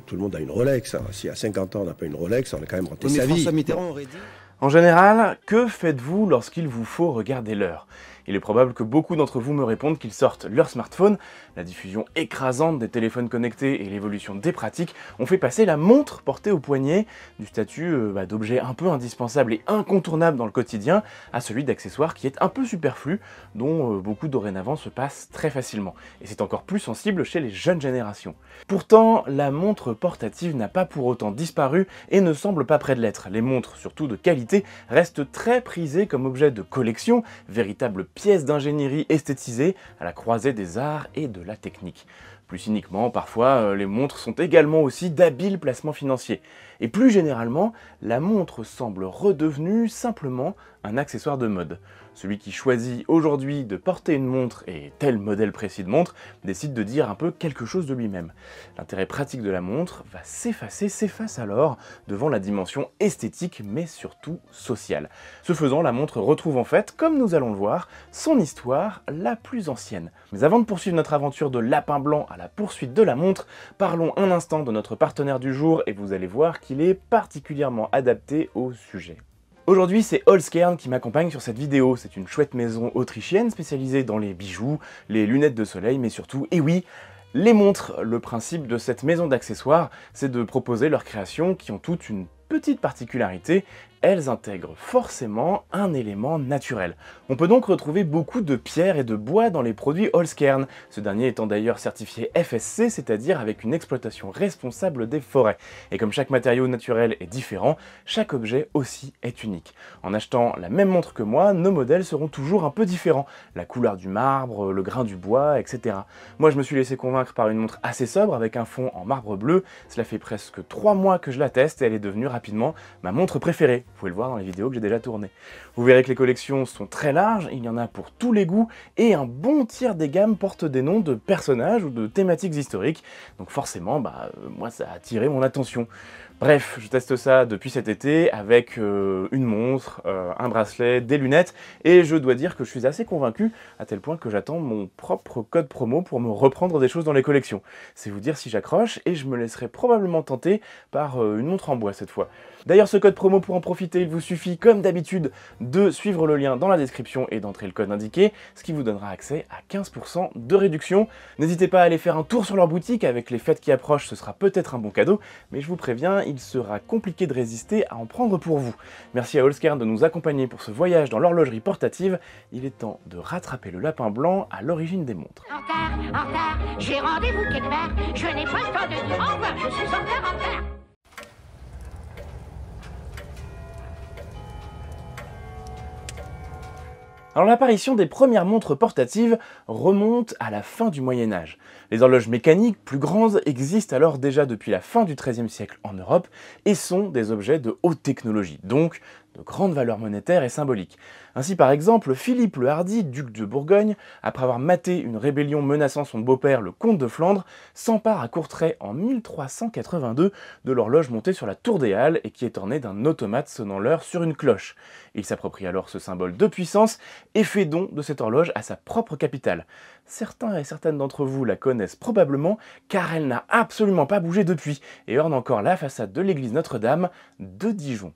tout le monde a une Rolex. Hein. Si à 50 ans on n'a pas une Rolex, on a quand même raté Oui, mais sa vie. François Mitterrand aurait dit... En général, que faites-vous lorsqu'il vous faut regarder l'heure? Il est probable que beaucoup d'entre vous me répondent qu'ils sortent leur smartphone. La diffusion écrasante des téléphones connectés et l'évolution des pratiques ont fait passer la montre portée au poignet du statut d'objet un peu indispensable et incontournable dans le quotidien à celui d'accessoire qui est un peu superflu, dont beaucoup dorénavant se passent très facilement. Et c'est encore plus sensible chez les jeunes générations. Pourtant, la montre portative n'a pas pour autant disparu et ne semble pas près de l'être. Les montres, surtout de qualité, restent très prisées comme objet de collection, véritable pièces d'ingénierie esthétisées à la croisée des arts et de la technique. Plus cyniquement, parfois, les montres sont également aussi d'habiles placements financiers. Et plus généralement, la montre semble redevenue simplement un accessoire de mode. Celui qui choisit aujourd'hui de porter une montre et tel modèle précis de montre décide de dire un peu quelque chose de lui-même. L'intérêt pratique de la montre va s'efface alors devant la dimension esthétique mais surtout sociale. Ce faisant, la montre retrouve en fait, comme nous allons le voir, son histoire la plus ancienne. Mais avant de poursuivre notre aventure de lapin blanc à la poursuite de la montre, parlons un instant de notre partenaire du jour et vous allez voir qu'il est particulièrement adapté au sujet. Aujourd'hui, c'est Holzkern qui m'accompagne sur cette vidéo. C'est une chouette maison autrichienne spécialisée dans les bijoux, les lunettes de soleil, mais surtout, et oui, les montres. Le principe de cette maison d'accessoires, c'est de proposer leurs créations qui ont toutes une petite particularité, elles intègrent forcément un élément naturel. On peut donc retrouver beaucoup de pierres et de bois dans les produits Holzkern, ce dernier étant d'ailleurs certifié FSC, c'est-à-dire avec une exploitation responsable des forêts. Et comme chaque matériau naturel est différent, chaque objet aussi est unique. En achetant la même montre que moi, nos modèles seront toujours un peu différents. La couleur du marbre, le grain du bois, etc. Moi je me suis laissé convaincre par une montre assez sobre avec un fond en marbre bleu. Cela fait presque 3 mois que je la teste et elle est devenue rapidement ma montre préférée. Vous pouvez le voir dans les vidéos que j'ai déjà tournées. Vous verrez que les collections sont très larges, il y en a pour tous les goûts, et un bon tiers des gammes portent des noms de personnages ou de thématiques historiques. Donc forcément, moi ça a attiré mon attention. Bref, je teste ça depuis cet été avec une montre, un bracelet, des lunettes, et je dois dire que je suis assez convaincu, à tel point que j'attends mon propre code promo pour me reprendre des choses dans les collections. C'est vous dire si j'accroche, et je me laisserai probablement tenter par une montre en bois cette fois. D'ailleurs, ce code promo, pour en profiter, il vous suffit, comme d'habitude, de suivre le lien dans la description et d'entrer le code indiqué, ce qui vous donnera accès à 15% de réduction. N'hésitez pas à aller faire un tour sur leur boutique, avec les fêtes qui approchent, ce sera peut-être un bon cadeau, mais je vous préviens, il sera compliqué de résister à en prendre pour vous. Merci à Holzkern de nous accompagner pour ce voyage dans l'horlogerie portative. Il est temps de rattraper le lapin blanc à l'origine des montres. En retard, j'ai rendez-vous quelque part. Je n'ai pas le temps de dire au revoir, je suis en retard. Alors l'apparition des premières montres portatives remonte à la fin du Moyen-Âge. Les horloges mécaniques plus grandes existent alors déjà depuis la fin du XIIIe siècle en Europe et sont des objets de haute technologie, donc de grande valeur monétaire et symbolique. Ainsi par exemple, Philippe le Hardi, duc de Bourgogne, après avoir maté une rébellion menaçant son beau-père le comte de Flandre, s'empare à Courtrai en 1382 de l'horloge montée sur la tour des Halles et qui est ornée d'un automate sonnant l'heure sur une cloche. Il s'approprie alors ce symbole de puissance et fait don de cette horloge à sa propre capitale. Certains et certaines d'entre vous la connaissent probablement car elle n'a absolument pas bougé depuis et orne encore la façade de l'église Notre-Dame de Dijon.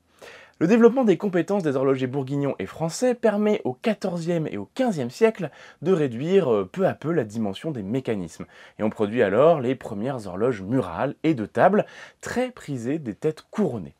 Le développement des compétences des horlogers bourguignons et français permet au XIVe et au XVe siècle de réduire peu à peu la dimension des mécanismes. Et on produit alors les premières horloges murales et de table, très prisées des têtes couronnées.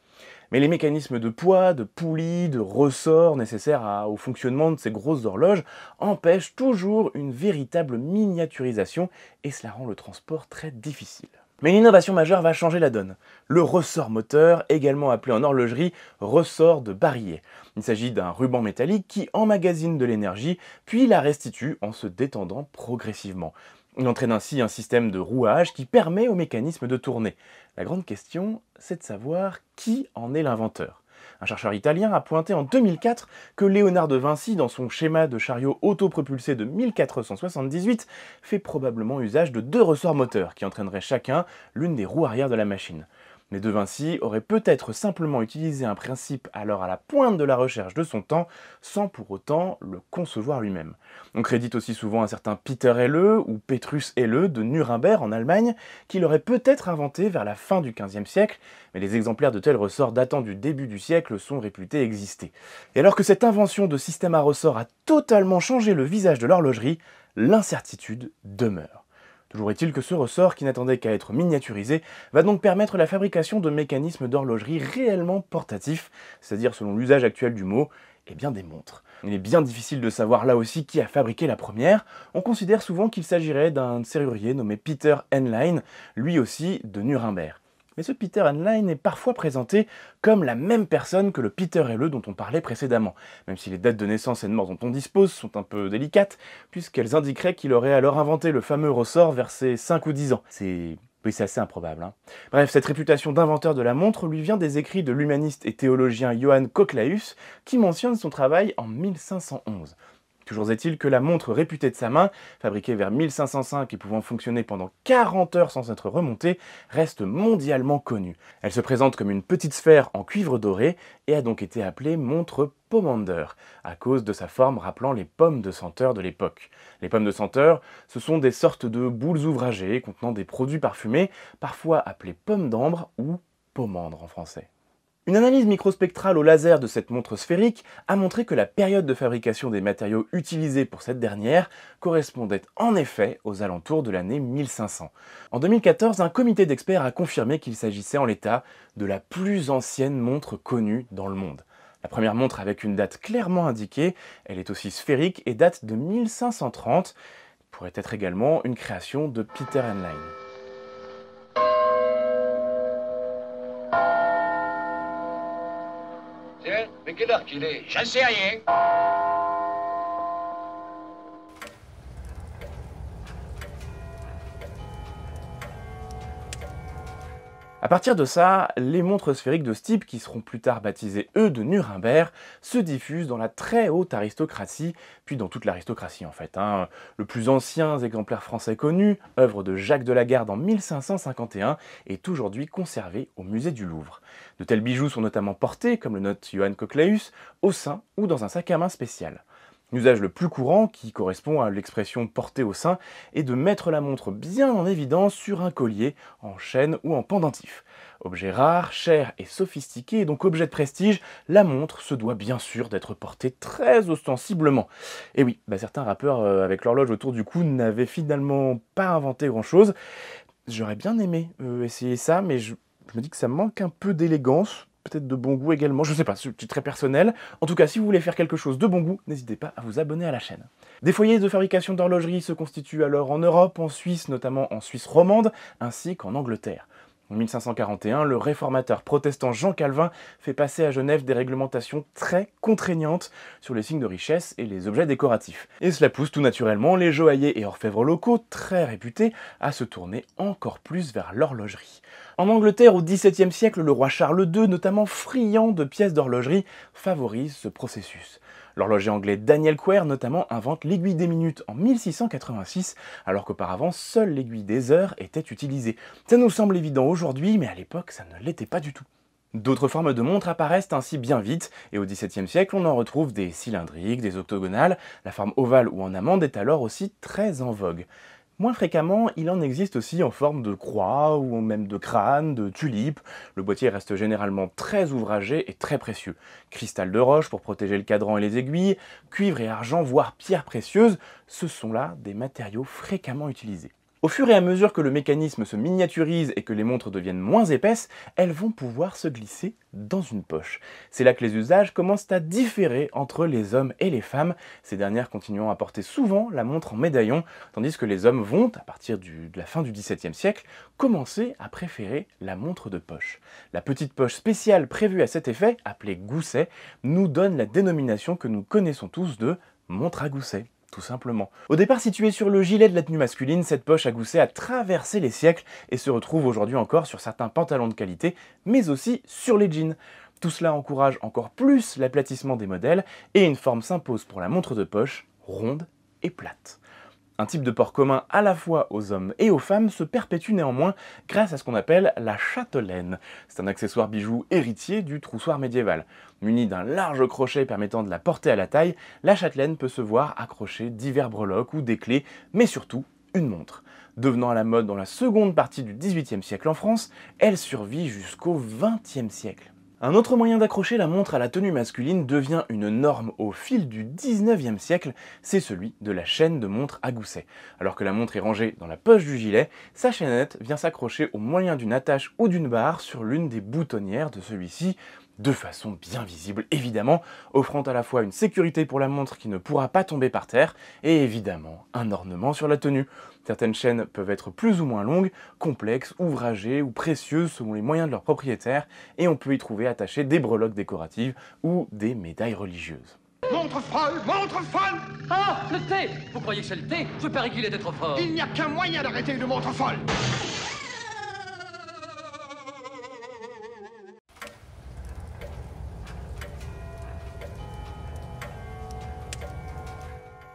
Mais les mécanismes de poids, de poulies, de ressorts nécessaires au fonctionnement de ces grosses horloges empêchent toujours une véritable miniaturisation et cela rend le transport très difficile. Mais l'innovation majeure va changer la donne. Le ressort moteur, également appelé en horlogerie ressort de barillet. Il s'agit d'un ruban métallique qui emmagasine de l'énergie, puis la restitue en se détendant progressivement. Il entraîne ainsi un système de rouage qui permet au mécanisme de tourner. La grande question, c'est de savoir qui en est l'inventeur. Un chercheur italien a pointé en 2004 que Léonard de Vinci, dans son schéma de chariot autopropulsé de 1478, fait probablement usage de 2 ressorts moteurs qui entraîneraient chacun l'une des roues arrière de la machine. Mais De Vinci aurait peut-être simplement utilisé un principe alors à la pointe de la recherche de son temps, sans pour autant le concevoir lui-même. On crédite aussi souvent un certain Peter Helle ou Petrus Helle de Nuremberg en Allemagne, qui l'aurait peut-être inventé vers la fin du XVe siècle, mais les exemplaires de tels ressorts datant du début du siècle sont réputés exister. Et alors que cette invention de système à ressort a totalement changé le visage de l'horlogerie, l'incertitude demeure. Toujours est-il que ce ressort, qui n'attendait qu'à être miniaturisé, va donc permettre la fabrication de mécanismes d'horlogerie réellement portatifs, c'est-à-dire selon l'usage actuel du mot, eh bien des montres. Il est bien difficile de savoir là aussi qui a fabriqué la première. On considère souvent qu'il s'agirait d'un serrurier nommé Peter Henlein, lui aussi de Nuremberg. Mais ce Peter Henlein est parfois présenté comme la même personne que le Peter Helle dont on parlait précédemment, même si les dates de naissance et de mort dont on dispose sont un peu délicates, puisqu'elles indiqueraient qu'il aurait alors inventé le fameux ressort vers ses 5 ou 10 ans. C'est assez improbable. Bref, cette réputation d'inventeur de la montre lui vient des écrits de l'humaniste et théologien Johann Cochleus, qui mentionne son travail en 1511. Toujours est-il que la montre réputée de sa main, fabriquée vers 1505 et pouvant fonctionner pendant 40 heures sans être remontée, reste mondialement connue. Elle se présente comme une petite sphère en cuivre doré et a donc été appelée montre Pomander, à cause de sa forme rappelant les pommes de senteur de l'époque. Les pommes de senteur, ce sont des sortes de boules ouvragées contenant des produits parfumés, parfois appelés pommes d'ambre ou pomandre en français. Une analyse microspectrale au laser de cette montre sphérique a montré que la période de fabrication des matériaux utilisés pour cette dernière correspondait en effet aux alentours de l'année 1500. En 2014, un comité d'experts a confirmé qu'il s'agissait en l'état de la plus ancienne montre connue dans le monde. La première montre avec une date clairement indiquée, elle est aussi sphérique et date de 1530, pourrait être également une création de Peter Henlein. Tiens, mais quelle heure qu'il est? J'en sais rien. À partir de ça, les montres sphériques de ce type, qui seront plus tard baptisées de Nuremberg, se diffusent dans la très haute aristocratie, puis dans toute l'aristocratie en fait. Le plus ancien exemplaire français connu, œuvre de Jacques de Lagarde en 1551, est aujourd'hui conservé au musée du Louvre. De tels bijoux sont notamment portés, comme le note Johann Cochleus, au sein ou dans un sac à main spécial. L'usage le plus courant, qui correspond à l'expression portée au sein, est de mettre la montre bien en évidence sur un collier, en chaîne ou en pendentif. Objet rare, cher et sophistiqué, et donc objet de prestige, la montre se doit bien sûr d'être portée très ostensiblement. Et oui, certains rappeurs avec l'horloge autour du cou n'avaient finalement pas inventé grand-chose. J'aurais bien aimé essayer ça, mais je me dis que ça manque un peu d'élégance. Peut-être de bon goût également, je sais pas, c'est très personnel. En tout cas, si vous voulez faire quelque chose de bon goût, n'hésitez pas à vous abonner à la chaîne. Des foyers de fabrication d'horlogerie se constituent alors en Europe, en Suisse, notamment en Suisse romande, ainsi qu'en Angleterre. En 1541, le réformateur protestant Jean Calvin fait passer à Genève des réglementations très contraignantes sur les signes de richesse et les objets décoratifs. Et cela pousse tout naturellement les joailliers et orfèvres locaux, très réputés, à se tourner encore plus vers l'horlogerie. En Angleterre, au XVIIe siècle, le roi Charles II, notamment friand de pièces d'horlogerie, favorise ce processus. L'horloger anglais Daniel Quare, notamment, invente l'aiguille des minutes en 1686, alors qu'auparavant, seule l'aiguille des heures était utilisée. Ça nous semble évident aujourd'hui, mais à l'époque, ça ne l'était pas du tout. D'autres formes de montres apparaissent ainsi bien vite, et au XVIIe siècle, on en retrouve des cylindriques, des octogonales, la forme ovale ou en amande est alors aussi très en vogue. Moins fréquemment, il en existe aussi en forme de croix ou même de crâne, de tulipe. Le boîtier reste généralement très ouvragé et très précieux. Cristal de roche pour protéger le cadran et les aiguilles, cuivre et argent, voire pierres précieuses, ce sont là des matériaux fréquemment utilisés. Au fur et à mesure que le mécanisme se miniaturise et que les montres deviennent moins épaisses, elles vont pouvoir se glisser dans une poche. C'est là que les usages commencent à différer entre les hommes et les femmes, ces dernières continuant à porter souvent la montre en médaillon, tandis que les hommes vont, à partir de la fin du XVIIe siècle, commencer à préférer la montre de poche. La petite poche spéciale prévue à cet effet, appelée gousset, nous donne la dénomination que nous connaissons tous de montre à gousset. Tout simplement. Au départ située sur le gilet de la tenue masculine, cette poche à gousset a traversé les siècles et se retrouve aujourd'hui encore sur certains pantalons de qualité, mais aussi sur les jeans. Tout cela encourage encore plus l'aplatissement des modèles et une forme s'impose pour la montre de poche, ronde et plate. Un type de port commun à la fois aux hommes et aux femmes se perpétue néanmoins grâce à ce qu'on appelle la chatelaine. C'est un accessoire bijou héritier du troussoir médiéval. Munie d'un large crochet permettant de la porter à la taille, la chatelaine peut se voir accrocher divers breloques ou des clés, mais surtout une montre. Devenant à la mode dans la seconde partie du XVIIIe siècle en France, elle survit jusqu'au XXe siècle. Un autre moyen d'accrocher la montre à la tenue masculine devient une norme au fil du XIXe siècle, c'est celui de la chaîne de montre à gousset. Alors que la montre est rangée dans la poche du gilet, sa chaînette vient s'accrocher au moyen d'une attache ou d'une barre sur l'une des boutonnières de celui-ci, de façon bien visible évidemment, offrant à la fois une sécurité pour la montre qui ne pourra pas tomber par terre, et évidemment un ornement sur la tenue. Certaines chaînes peuvent être plus ou moins longues, complexes, ouvragées ou précieuses selon les moyens de leur propriétaire, et on peut y trouver attachées des breloques décoratives ou des médailles religieuses. Montre folle, montre folle! Ah, le thé! Vous croyez que c'est le thé? Je parie qu'il était trop fort. Il n'y a qu'un moyen d'arrêter une montre folle!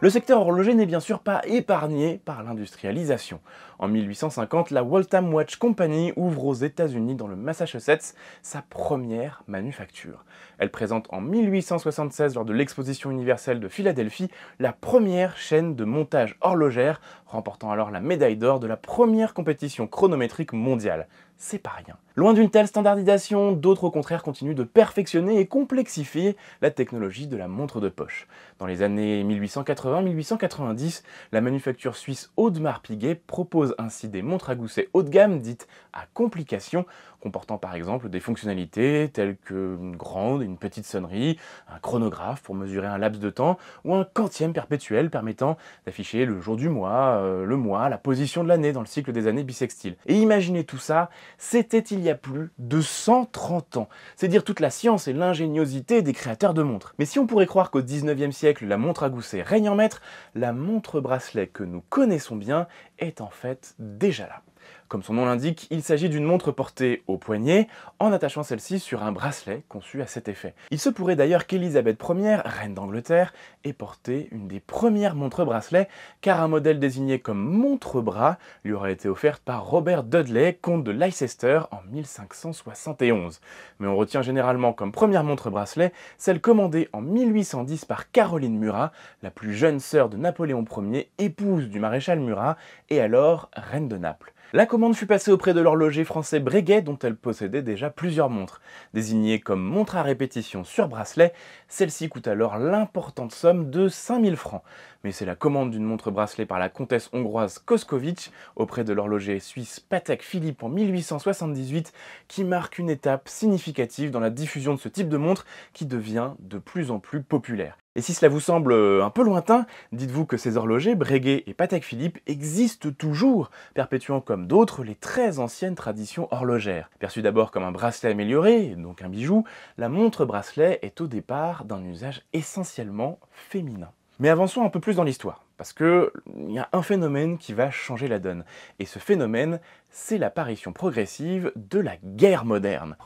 Le secteur horloger n'est bien sûr pas épargné par l'industrialisation. En 1850, la Waltham Watch Company ouvre aux États-Unis dans le Massachusetts sa première manufacture. Elle présente en 1876 lors de l'exposition universelle de Philadelphie la première chaîne de montage horlogère, remportant alors la médaille d'or de la première compétition chronométrique mondiale. C'est pas rien. Loin d'une telle standardisation, d'autres au contraire continuent de perfectionner et complexifier la technologie de la montre de poche. Dans les années 1880-1890, la manufacture suisse Audemars-Piguet propose ainsi des montres à gousset haut de gamme dites à complication, comportant par exemple des fonctionnalités telles qu'une grande et une petite sonnerie, un chronographe pour mesurer un laps de temps, ou un quantième perpétuel permettant d'afficher le jour du mois, le mois, la position de l'année dans le cycle des années bissextiles. Et imaginez tout ça, c'était il y a plus de 130 ans. C'est dire toute la science et l'ingéniosité des créateurs de montres. Mais si on pourrait croire qu'au 19e siècle, la montre à gousset règne en maître, la montre-bracelet que nous connaissons bien est en fait déjà là. Comme son nom l'indique, il s'agit d'une montre portée au poignet, en attachant celle-ci sur un bracelet conçu à cet effet. Il se pourrait d'ailleurs qu'Élisabeth Ier, reine d'Angleterre, ait porté une des premières montres-bracelets, car un modèle désigné comme montre-bras lui aurait été offerte par Robert Dudley, comte de Leicester, en 1571. Mais on retient généralement comme première montre-bracelet celle commandée en 1810 par Caroline Murat, la plus jeune sœur de Napoléon Ier, épouse du maréchal Murat, et alors reine de Naples. La commande fut passée auprès de l'horloger français Breguet, dont elle possédait déjà plusieurs montres. Désignée comme montre à répétition sur bracelet, celle-ci coûte alors l'importante somme de 5000 francs. Mais c'est la commande d'une montre bracelet par la comtesse hongroise Koskovic auprès de l'horloger suisse Patek Philippe en 1878 qui marque une étape significative dans la diffusion de ce type de montre qui devient de plus en plus populaire. Et si cela vous semble un peu lointain, dites-vous que ces horlogers, Breguet et Patek Philippe, existent toujours, perpétuant comme d'autres les très anciennes traditions horlogères. Perçue d'abord comme un bracelet amélioré, donc un bijou, la montre-bracelet est au départ d'un usage essentiellement féminin. Mais avançons un peu plus dans l'histoire, parce qu'il y a un phénomène qui va changer la donne. Et ce phénomène, c'est l'apparition progressive de la guerre moderne.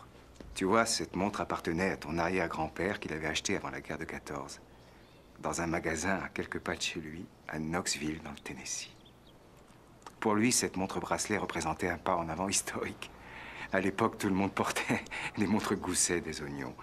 Tu vois, cette montre appartenait à ton arrière-grand-père qu'il avait acheté avant la guerre de 14. Dans un magasin à quelques pas de chez lui, à Knoxville, dans le Tennessee. Pour lui, cette montre-bracelet représentait un pas en avant historique. À l'époque, tout le monde portait les montres gousset des oignons.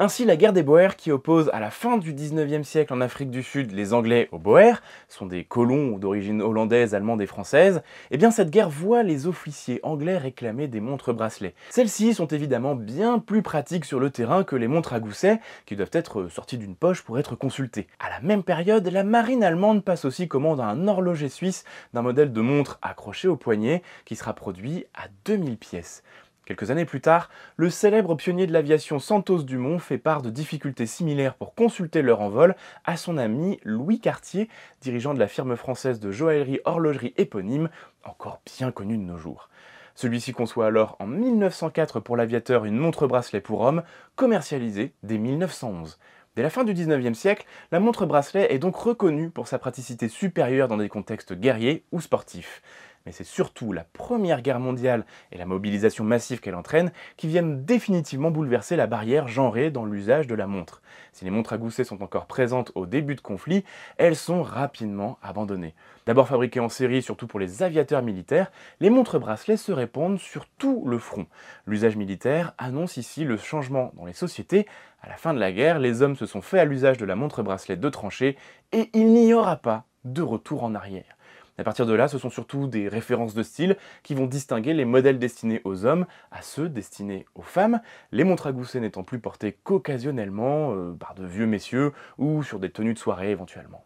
Ainsi, la guerre des Boers, qui oppose à la fin du 19e siècle en Afrique du Sud les Anglais aux Boers, sont des colons d'origine hollandaise, allemande et française, eh bien cette guerre voit les officiers anglais réclamer des montres bracelets. Celles-ci sont évidemment bien plus pratiques sur le terrain que les montres à gousset, qui doivent être sorties d'une poche pour être consultées. À la même période, la marine allemande passe aussi commande à un horloger suisse d'un modèle de montre accroché au poignet, qui sera produit à 2000 pièces. Quelques années plus tard, le célèbre pionnier de l'aviation Santos Dumont fait part de difficultés similaires pour consulter l'heure en vol à son ami Louis Cartier, dirigeant de la firme française de joaillerie-horlogerie éponyme, encore bien connue de nos jours. Celui-ci conçoit alors en 1904 pour l'aviateur une montre-bracelet pour homme, commercialisée dès 1911. Dès la fin du 19e siècle, la montre-bracelet est donc reconnue pour sa praticité supérieure dans des contextes guerriers ou sportifs. mais c'est surtout la Première Guerre mondiale et la mobilisation massive qu'elle entraîne qui viennent définitivement bouleverser la barrière genrée dans l'usage de la montre. Si les montres à gousset sont encore présentes au début de conflit, elles sont rapidement abandonnées. D'abord fabriquées en série, surtout pour les aviateurs militaires, les montres bracelets se répandent sur tout le front. L'usage militaire annonce ici le changement dans les sociétés. À la fin de la guerre, les hommes se sont fait à l'usage de la montre bracelet de tranchée et il n'y aura pas de retour en arrière. À partir de là, ce sont surtout des références de style qui vont distinguer les modèles destinés aux hommes à ceux destinés aux femmes, les montres à gousset n'étant plus portées qu'occasionnellement par de vieux messieurs ou sur des tenues de soirée éventuellement.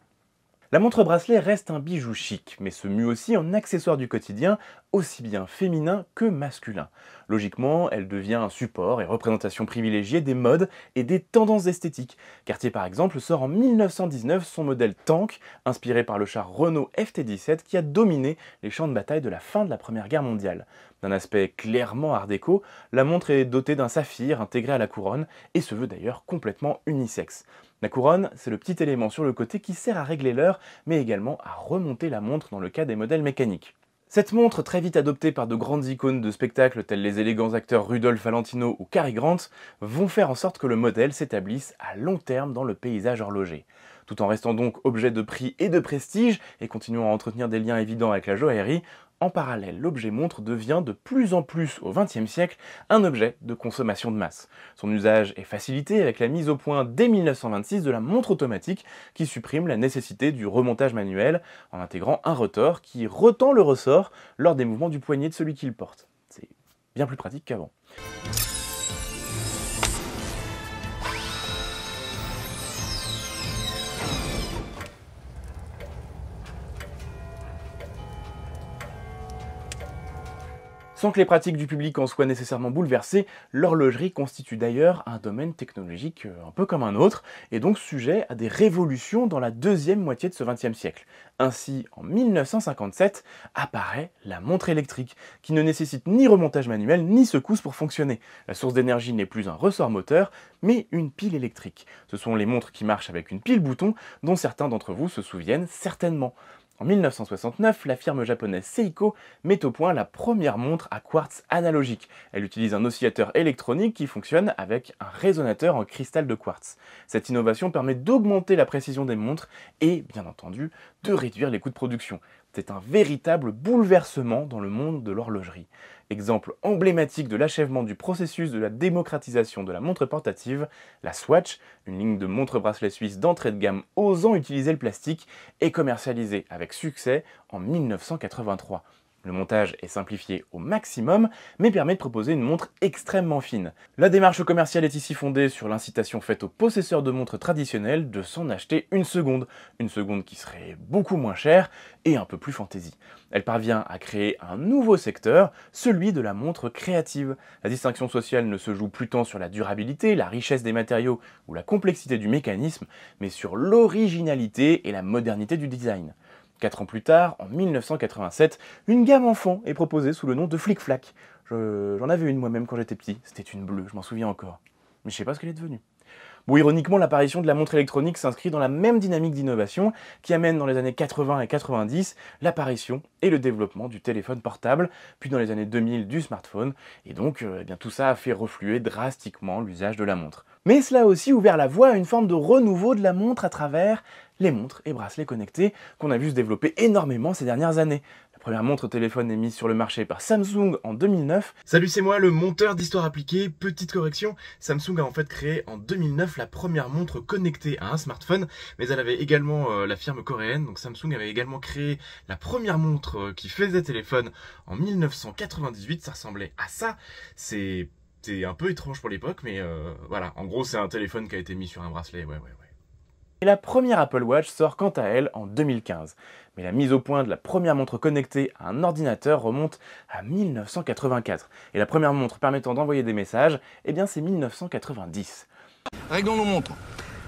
La montre bracelet reste un bijou chic, mais se mue aussi en accessoire du quotidien, aussi bien féminin que masculin. Logiquement, elle devient un support et représentation privilégiée des modes et des tendances esthétiques. Cartier par exemple sort en 1919 son modèle Tank, inspiré par le char Renault FT-17 qui a dominé les champs de bataille de la fin de la Première Guerre mondiale. D'un aspect clairement art déco, la montre est dotée d'un saphir intégré à la couronne et se veut d'ailleurs complètement unisexe. La couronne, c'est le petit élément sur le côté qui sert à régler l'heure, mais également à remonter la montre dans le cas des modèles mécaniques. Cette montre, très vite adoptée par de grandes icônes de spectacle tels les élégants acteurs Rudolph Valentino ou Cary Grant, vont faire en sorte que le modèle s'établisse à long terme dans le paysage horloger. Tout en restant donc objet de prix et de prestige, et continuant à entretenir des liens évidents avec la joaillerie, en parallèle, l'objet montre devient de plus en plus au XXe siècle un objet de consommation de masse. Son usage est facilité avec la mise au point dès 1926 de la montre automatique qui supprime la nécessité du remontage manuel en intégrant un rotor qui retend le ressort lors des mouvements du poignet de celui qui le porte. C'est bien plus pratique qu'avant. Sans que les pratiques du public en soient nécessairement bouleversées, l'horlogerie constitue d'ailleurs un domaine technologique un peu comme un autre, et donc sujet à des révolutions dans la deuxième moitié de ce XXe siècle. Ainsi, en 1957, apparaît la montre électrique, qui ne nécessite ni remontage manuel ni secousse pour fonctionner. La source d'énergie n'est plus un ressort moteur, mais une pile électrique. Ce sont les montres qui marchent avec une pile bouton, dont certains d'entre vous se souviennent certainement. En 1969, la firme japonaise Seiko met au point la première montre à quartz analogique. Elle utilise un oscillateur électronique qui fonctionne avec un résonateur en cristal de quartz. Cette innovation permet d'augmenter la précision des montres et, bien entendu, de réduire les coûts de production. C'est un véritable bouleversement dans le monde de l'horlogerie. Exemple emblématique de l'achèvement du processus de la démocratisation de la montre portative, la Swatch, une ligne de montres bracelets suisses d'entrée de gamme osant utiliser le plastique, est commercialisée avec succès en 1983. Le montage est simplifié au maximum, mais permet de proposer une montre extrêmement fine. La démarche commerciale est ici fondée sur l'incitation faite aux possesseurs de montres traditionnelles de s'en acheter une seconde qui serait beaucoup moins chère et un peu plus fantaisie. Elle parvient à créer un nouveau secteur, celui de la montre créative. La distinction sociale ne se joue plus tant sur la durabilité, la richesse des matériaux ou la complexité du mécanisme, mais sur l'originalité et la modernité du design. 4 ans plus tard, en 1987, une gamme enfant est proposée sous le nom de Flic Flac. J'en avais une moi-même quand j'étais petit, c'était une bleue, je m'en souviens encore. Mais je sais pas ce qu'elle est devenue. Bon, ironiquement, l'apparition de la montre électronique s'inscrit dans la même dynamique d'innovation qui amène dans les années 80 et 90 l'apparition et le développement du téléphone portable, puis dans les années 2000 du smartphone, et donc tout ça a fait refluer drastiquement l'usage de la montre. Mais cela a aussi ouvert la voie à une forme de renouveau de la montre à travers les montres et bracelets connectés qu'on a vu se développer énormément ces dernières années. La première montre téléphone est mise sur le marché par Samsung en 2009. Salut, c'est moi, le monteur d'Histoire Appliquée. Petite correction, Samsung a en fait créé en 2009 la première montre connectée à un smartphone, mais elle avait également la firme coréenne, donc Samsung avait également créé la première montre qui faisait téléphone en 1998, ça ressemblait à ça. C'est un peu étrange pour l'époque, mais voilà, en gros c'est un téléphone qui a été mis sur un bracelet, ouais. Et la première Apple Watch sort quant à elle en 2015. Mais la mise au point de la première montre connectée à un ordinateur remonte à 1984. Et la première montre permettant d'envoyer des messages, eh bien c'est 1990. Réglons nos montres.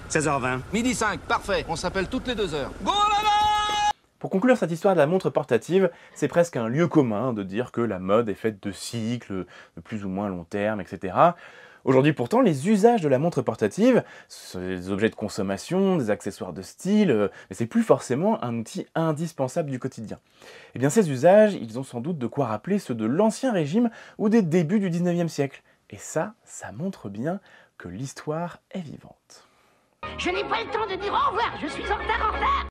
16h20. Midi 5, parfait. On s'appelle toutes les 2 heures. Go là-bas! Pour conclure cette histoire de la montre portative, c'est presque un lieu commun de dire que la mode est faite de cycles, de plus ou moins long terme, etc. Aujourd'hui pourtant, les usages de la montre portative, ce sont des objets de consommation, des accessoires de style, mais c'est plus forcément un outil indispensable du quotidien. Eh bien ces usages, ils ont sans doute de quoi rappeler ceux de l'Ancien Régime ou des débuts du 19e siècle. Et ça montre bien que l'histoire est vivante. Je n'ai pas le temps de dire au revoir, je suis en retard.